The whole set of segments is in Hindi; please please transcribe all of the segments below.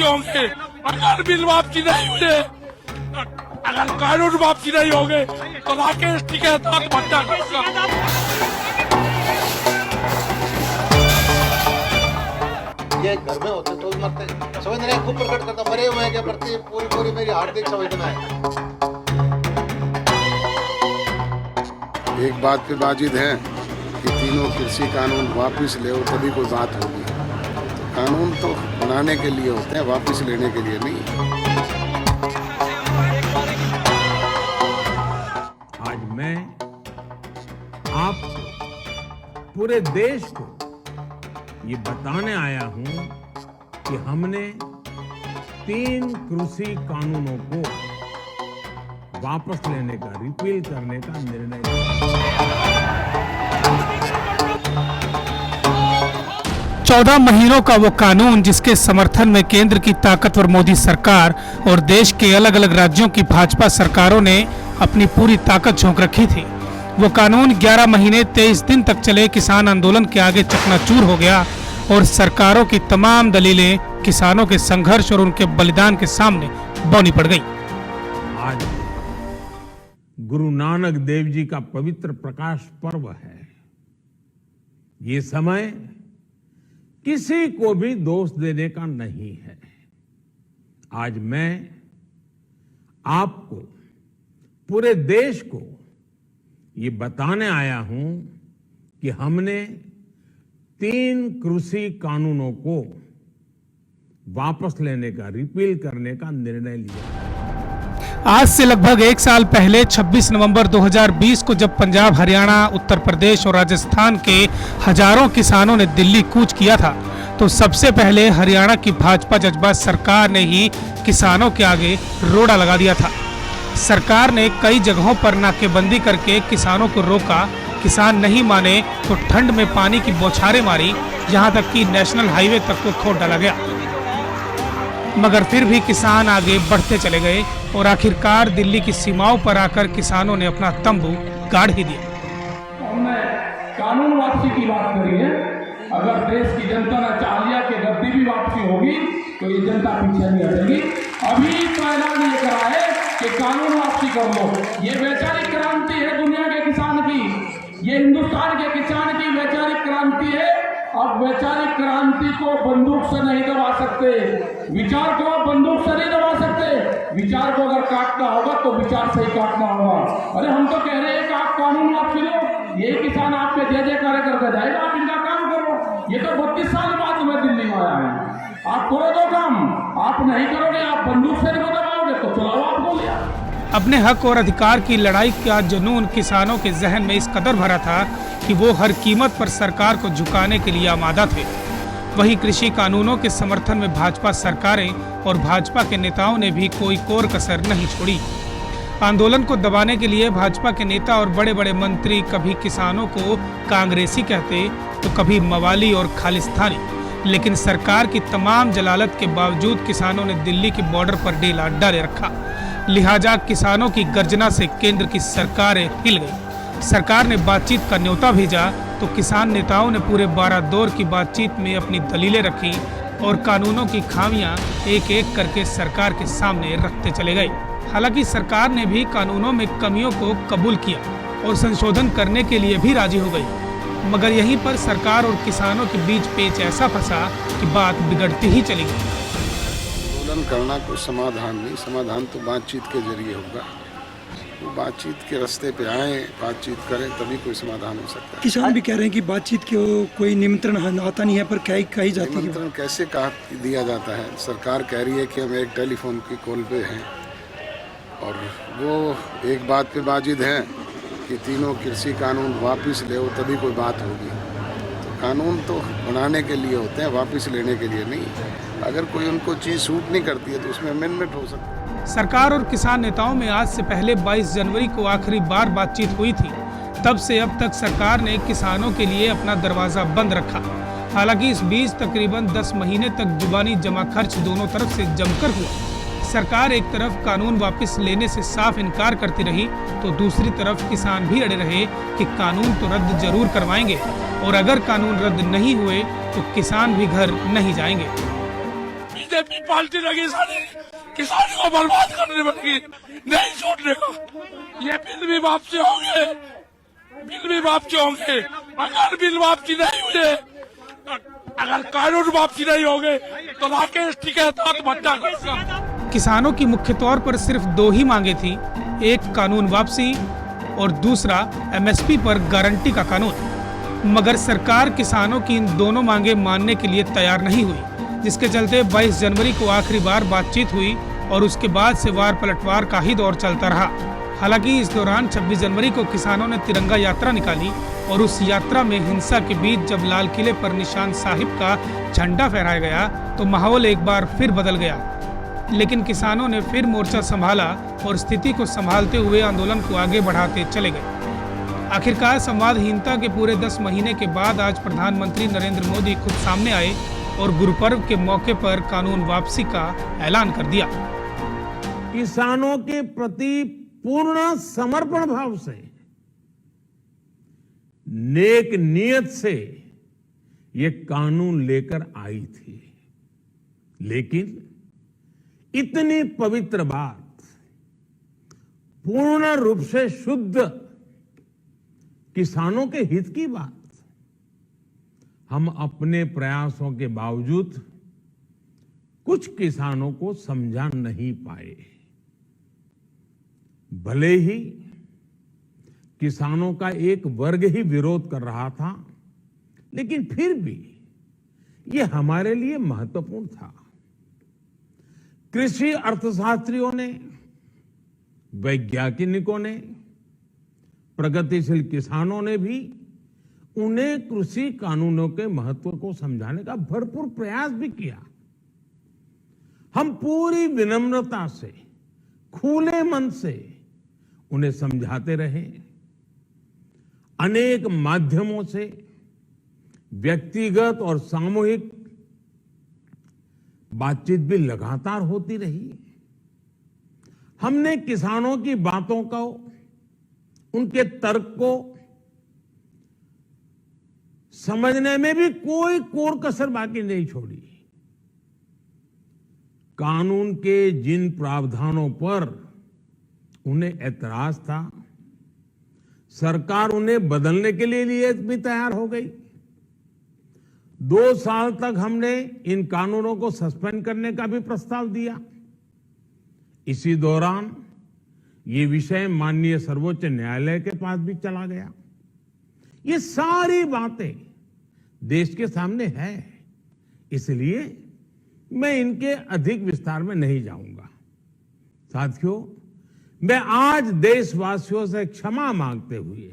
होंगे, अगर बिल वापसी नहीं हुए, अगर कानून वापसी नहीं होंगे तो राकेश टिकैत आत्महत्या करेगा। ये घर में होते तो मरते, संवेदना खूब प्रकट करता, मरे हुए के प्रति पूरी मेरी हार्दिक संवेदना है। एक बात पे बाजिद है कि तीनों कृषि कानून वापस ले तभी कोई बात होगी। कानून तो बनाने के लिए होते हैं, वापस लेने के लिए नहीं। आज मैं आप पूरे देश को ये बताने आया हूं कि हमने 3 कृषि कानूनों को वापस लेने का, रिपील करने का निर्णय लिया। 14 महीनों का वो कानून जिसके समर्थन में केंद्र की ताकतवर मोदी सरकार और देश के अलग अलग राज्यों की भाजपा सरकारों ने अपनी पूरी ताकत झोंक रखी थी, वो कानून 11 महीने 23 दिन तक चले किसान आंदोलन के आगे चकनाचूर हो गया और सरकारों की तमाम दलीलें किसानों के संघर्ष और उनके बलिदान के सामने बौनी पड़ गई। आज गुरु नानक देव जी का पवित्र प्रकाश पर्व है। ये समय किसी को भी दोष देने का नहीं है। आज मैं आपको, पूरे देश को ये बताने आया हूं कि हमने 3 कृषि कानूनों को वापस लेने का, रिपील करने का निर्णय लिया। आज से लगभग 1 साल पहले 26 नवंबर 2020 को जब पंजाब, हरियाणा, उत्तर प्रदेश और राजस्थान के हजारों किसानों ने दिल्ली कूच किया था, तो सबसे पहले हरियाणा की भाजपा जज्बा सरकार ने ही किसानों के आगे रोड़ा लगा दिया था। सरकार ने कई जगहों पर नाकेबंदी करके किसानों को रोका। किसान नहीं माने तो ठंड में पानी की बौछारें मारी, यहां तक कि नेशनल हाईवे तक को खोद डाला गया। मगर फिर भी किसान आगे बढ़ते चले गए और आखिरकार दिल्ली की सीमाओं पर आकर किसानों ने अपना तंबू गाड़ ही दिया। हमने कानून वापसी की बात करी है। अगर देश की जनता ने चाह लिया कि गद्दी भी वापसी होगी तो ये जनता पीछे नहीं हटेगी। अभी तो ऐलान ये करा है कि कानून वापसी कर लो। ये वैचारिक क्रांति है दुनिया के किसान की, ये हिंदुस्तान के किसान की वैचारिक क्रांति है। अब वैचारिक क्रांति को बंदूक से नहीं दबा सकते, विचार को बंदूक से नहीं दबा सकते। विचार को अगर काटना होगा तो विचार से ही काटना होगा। अरे हम तो कह रहे हैं कि आप कानून वापसी लो, ये किसान आपके जय जयकार करके जाएगा, आप इनका काम करो। ये तो 32 साल बाद मैं दिल्ली में आया हूँ, आप करो दो काम, आप नहीं करोगे, आप बंदूक से नहीं दबाओगे तो चलाओ आप गोलियां। अपने हक और अधिकार की लड़ाई का जुनून किसानों के जहन में इस कदर भरा था कि वो हर कीमत पर सरकार को झुकाने के लिए आमादा थे। वहीं कृषि कानूनों के समर्थन में भाजपा सरकारें और भाजपा के नेताओं ने भी कोई कोर कसर नहीं छोड़ी। आंदोलन को दबाने के लिए भाजपा के नेता और बड़े बड़े मंत्री कभी किसानों को कांग्रेसी कहते तो कभी मवाली और खालिस्तानी, लेकिन सरकार की तमाम जलालत के बावजूद किसानों ने दिल्ली के बॉर्डर पर डेला डाले रखा। लिहाजा किसानों की गर्जना से केंद्र की सरकारें हिल गई। सरकार ने बातचीत का न्योता भेजा तो किसान नेताओं ने पूरे 12 दौर की बातचीत में अपनी दलीलें रखी और कानूनों की खामियां एक एक करके सरकार के सामने रखते चले गए। हालांकि सरकार ने भी कानूनों में कमियों को कबूल किया और संशोधन करने के लिए भी राजी हो गई, मगर यहीं पर सरकार और किसानों के बीच पेच ऐसा फंसा कि बात बिगड़ती ही चली गई। आंदोलन करना कोई समाधान नहीं, समाधान तो बातचीत के जरिए होगा। वो बातचीत के रास्ते पे आए, बातचीत करें तभी कोई समाधान हो सकता है। किसान भी कह रहे हैं कि बातचीत के कोई निमंत्रण आता नहीं है, पर कही जाती है। निमंत्रण कैसे दिया जाता है? सरकार कह रही है कि हम एक टेलीफोन की कॉल पे हैं और वो एक बात पे बाजिद है कि तीनों कृषि कानून वापस ले तभी कोई बात होगी। तो कानून तो बनाने के लिए होते हैं, वापस लेने के लिए नहीं। अगर कोई उनको चीज़ सूट नहीं करती है तो उसमें अमेंडमेंट हो सकता है। सरकार और किसान नेताओं में आज से पहले 22 जनवरी को आखिरी बार बातचीत हुई थी। तब से अब तक सरकार ने किसानों के लिए अपना दरवाजा बंद रखा। हालांकि इस बीच तकरीबन 10 महीने तक जुबानी जमा खर्च दोनों तरफ से जमकर हुआ। सरकार एक तरफ कानून वापस लेने से साफ इनकार करती रही तो दूसरी तरफ किसान भी अड़े रहे कि कानून तो रद्द जरूर करवाएंगे और अगर कानून रद्द नहीं हुए तो किसान भी घर नहीं जाएंगे। बीजेपी पार्टी लगी सारी किसानों को बर्बाद करने में लगी, नहीं छोड़ने का। ये बिल भी वापसी होंगे, बिल भी वापसी होंगे। अगर बिल वापसी नहीं हुए, अगर कानून वापसी नहीं होंगे तो राकेश टिकैत आत्महत्या करेगा। किसानों की मुख्य तौर पर सिर्फ दो ही मांगे थी, एक कानून वापसी और दूसरा एमएसपी पर गारंटी का कानून। मगर सरकार किसानों की इन दोनों मांगे मानने के लिए तैयार नहीं हुई, जिसके चलते 22 जनवरी को आखिरी बार बातचीत हुई और उसके बाद से वार पलटवार का ही दौर चलता रहा। हालांकि इस दौरान 26 जनवरी को किसानों ने तिरंगा यात्रा निकाली और उस यात्रा में हिंसा के बीच जब लाल किले पर निशान साहिब का झंडा फहराया गया तो माहौल एक बार फिर बदल गया। लेकिन किसानों ने फिर मोर्चा संभाला और स्थिति को संभालते हुए आंदोलन को आगे बढ़ाते चले गए। आखिरकार संवादहीनता के पूरे 10 महीने के बाद आज प्रधानमंत्री नरेंद्र मोदी खुद सामने आए और गुरुपर्व के मौके पर कानून वापसी का ऐलान कर दिया। किसानों के प्रति पूर्ण समर्पण भाव से, नेक नियत से ये कानून लेकर आई थी, लेकिन इतनी पवित्र बात, पूर्ण रूप से शुद्ध किसानों के हित की बात, हम अपने प्रयासों के बावजूद कुछ किसानों को समझा नहीं पाए। भले ही किसानों का एक वर्ग ही विरोध कर रहा था, लेकिन फिर भी यह हमारे लिए महत्वपूर्ण था। कृषि अर्थशास्त्रियों ने, वैज्ञानिकों ने, प्रगतिशील किसानों ने भी उन्हें कृषि कानूनों के महत्व को समझाने का भरपूर प्रयास भी किया। हम पूरी विनम्रता से, खुले मन से उन्हें समझाते रहे। अनेक माध्यमों से व्यक्तिगत और सामूहिक बातचीत भी लगातार होती रही। हमने किसानों की बातों को, उनके तर्क को समझने में भी कोई कोर कसर बाकी नहीं छोड़ी। कानून के जिन प्रावधानों पर उन्हें ऐतराज था, सरकार उन्हें बदलने के लिए भी तैयार हो गई। 2 साल तक हमने इन कानूनों को सस्पेंड करने का भी प्रस्ताव दिया। इसी दौरान ये विषय माननीय सर्वोच्च न्यायालय के पास भी चला गया। ये सारी बातें देश के सामने है, इसलिए मैं इनके अधिक विस्तार में नहीं जाऊंगा। साथियों, मैं आज देशवासियों से क्षमा मांगते हुए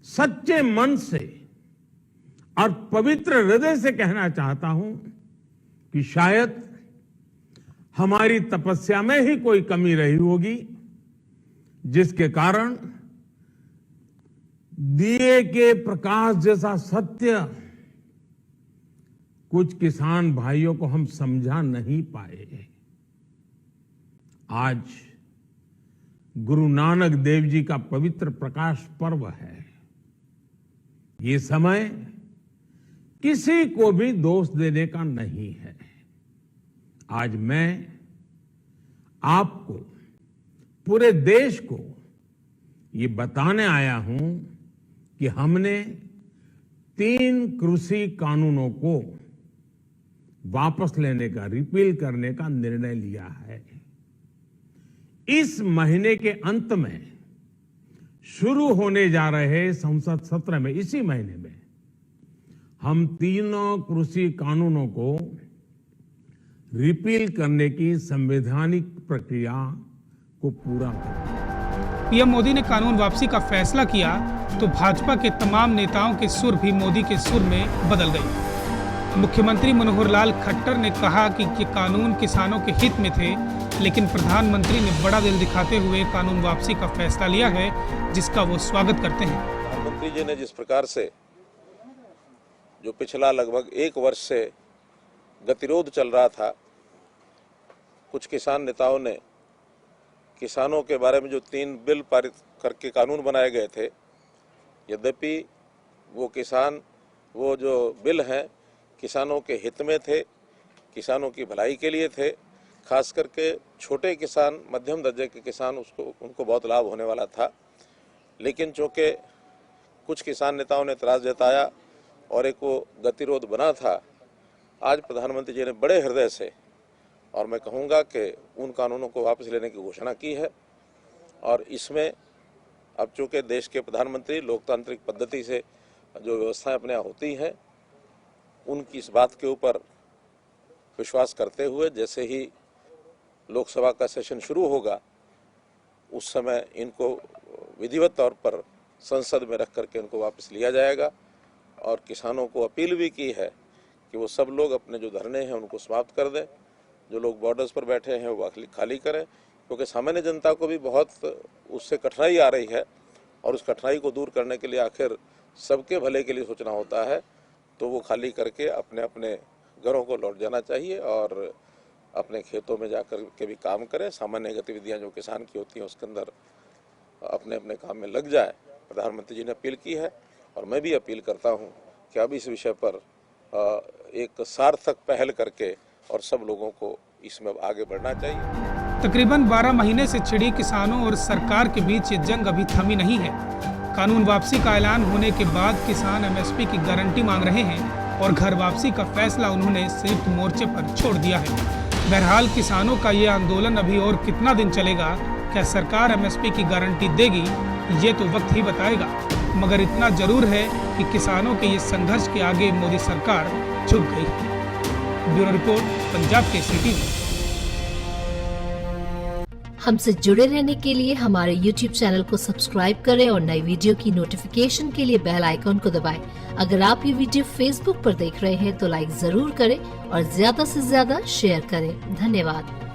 सच्चे मन से और पवित्र हृदय से कहना चाहता हूं कि शायद हमारी तपस्या में ही कोई कमी रही होगी, जिसके कारण दिए के प्रकाश जैसा सत्य कुछ किसान भाइयों को हम समझा नहीं पाए। आज गुरु नानक देव जी का पवित्र प्रकाश पर्व है। ये समय किसी को भी दोष देने का नहीं है। आज मैं आपको, पूरे देश को ये बताने आया हूं कि हमने 3 कृषि कानूनों को वापस लेने का, रिपील करने का निर्णय लिया है। इस महीने के अंत में शुरू होने जा रहे संसद सत्र में, इसी महीने में हम 3 कृषि कानूनों को रिपील करने की संवैधानिक प्रक्रिया को पूरा करेंगे। पीएम मोदी ने कानून वापसी का फैसला किया तो भाजपा के तमाम नेताओं के सुर भी मोदी के सुर में बदल गए। मुख्यमंत्री मनोहर लाल खट्टर ने कहा कि ये कानून किसानों के हित में थे, लेकिन प्रधानमंत्री ने बड़ा दिल दिखाते हुए कानून वापसी का फैसला लिया है, जिसका वो स्वागत करते हैं। प्रधानमंत्री जी ने जिस प्रकार से जो पिछला लगभग 1 वर्ष से गतिरोध चल रहा था, कुछ किसान नेताओं ने किसानों के बारे में जो 3 बिल पारित करके कानून बनाए गए थे, यद्यपि वो जो बिल हैं किसानों के हित में थे, किसानों की भलाई के लिए थे। खास करके छोटे किसान, मध्यम दर्जे के किसान, उनको बहुत लाभ होने वाला था। लेकिन चूँकि कुछ किसान नेताओं ने एतराज़ जताया और एक वो गतिरोध बना था, आज प्रधानमंत्री जी ने बड़े हृदय से, और मैं कहूँगा कि उन कानूनों को वापस लेने की घोषणा की है। और इसमें अब चूँकि देश के प्रधानमंत्री लोकतांत्रिक पद्धति से जो व्यवस्थाएं अपने यहाँ होती हैं, उनकी इस बात के ऊपर विश्वास करते हुए जैसे ही लोकसभा का सेशन शुरू होगा, उस समय इनको विधिवत तौर पर संसद में रख करके इनको वापस लिया जाएगा। और किसानों को अपील भी की है कि वो सब लोग अपने जो धरने हैं उनको समाप्त कर दें, जो लोग बॉर्डर्स पर बैठे हैं वो खाली करें, क्योंकि सामान्य जनता को भी बहुत उससे कठिनाई आ रही है और उस कठिनाई को दूर करने के लिए आखिर सबके भले के लिए सोचना होता है। तो वो खाली करके अपने अपने घरों को लौट जाना चाहिए और अपने खेतों में जाकर के भी काम करें। सामान्य गतिविधियां जो किसान की होती हैं उसके अंदर अपने अपने काम में लग जाए, प्रधानमंत्री जी ने अपील की है। और मैं भी अपील करता हूं कि अब इस विषय पर एक सार्थक पहल करके और सब लोगों को इसमें आगे बढ़ना चाहिए। तकरीबन 12 महीने से छिड़ी किसानों और सरकार के बीच ये जंग अभी थमी नहीं है। कानून वापसी का ऐलान होने के बाद किसान एमएसपी की गारंटी मांग रहे हैं और घर वापसी का फैसला उन्होंने संयुक्त मोर्चे पर छोड़ दिया है। बहरहाल किसानों का ये आंदोलन अभी और कितना दिन चलेगा, क्या सरकार एमएसपी की गारंटी देगी, ये तो वक्त ही बताएगा। मगर इतना जरूर है कि किसानों के ये संघर्ष के आगे मोदी सरकार झुक गई है। Bureau report, Punjab Kesari TV. हमसे जुड़े रहने के लिए हमारे YouTube चैनल को सब्सक्राइब करें और नई वीडियो की नोटिफिकेशन के लिए बेल आइकॉन को दबाएं। अगर आप ये वीडियो Facebook पर देख रहे हैं तो लाइक जरूर करें और ज्यादा से ज्यादा शेयर करें। धन्यवाद।